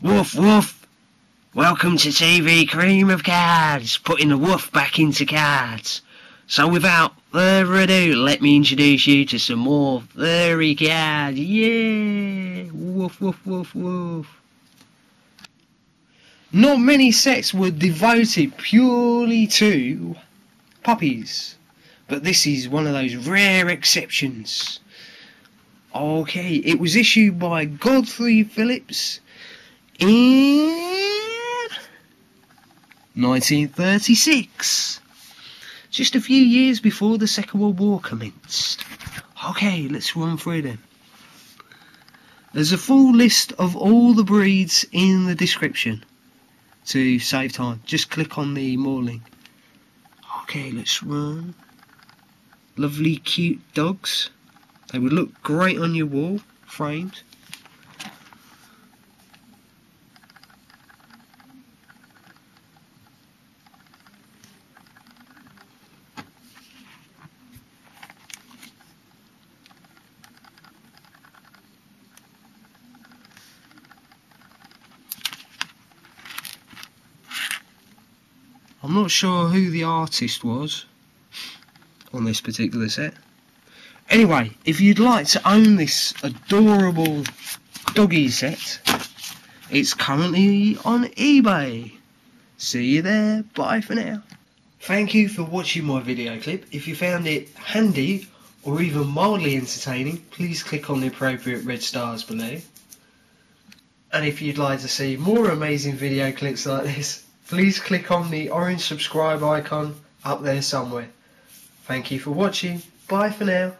Woof woof! Welcome to TV Cream of Cards, putting the woof back into cards. So without further ado, let me introduce you to some more furry cards. Yeah! Woof woof woof woof. Not many sets were devoted purely to puppies, but this is one of those rare exceptions. Okay, it was issued by Godfrey Phillips in 1936, just a few years before the Second World War commenced. Okay, let's run through them. There's a full list of all the breeds in the description. To save time, just click on the more link. Okay, let's run. Lovely cute dogs. They would look great on your wall, framed. I'm not sure who the artist was on this particular set. Anyway, if you'd like to own this adorable doggy set, it's currently on eBay. See you there. Bye for now. Thank you for watching my video clip. If you found it handy or even mildly entertaining, please click on the appropriate red stars below. And if you'd like to see more amazing video clips like this, please click on the orange subscribe icon up there somewhere. Thank you for watching. Bye for now.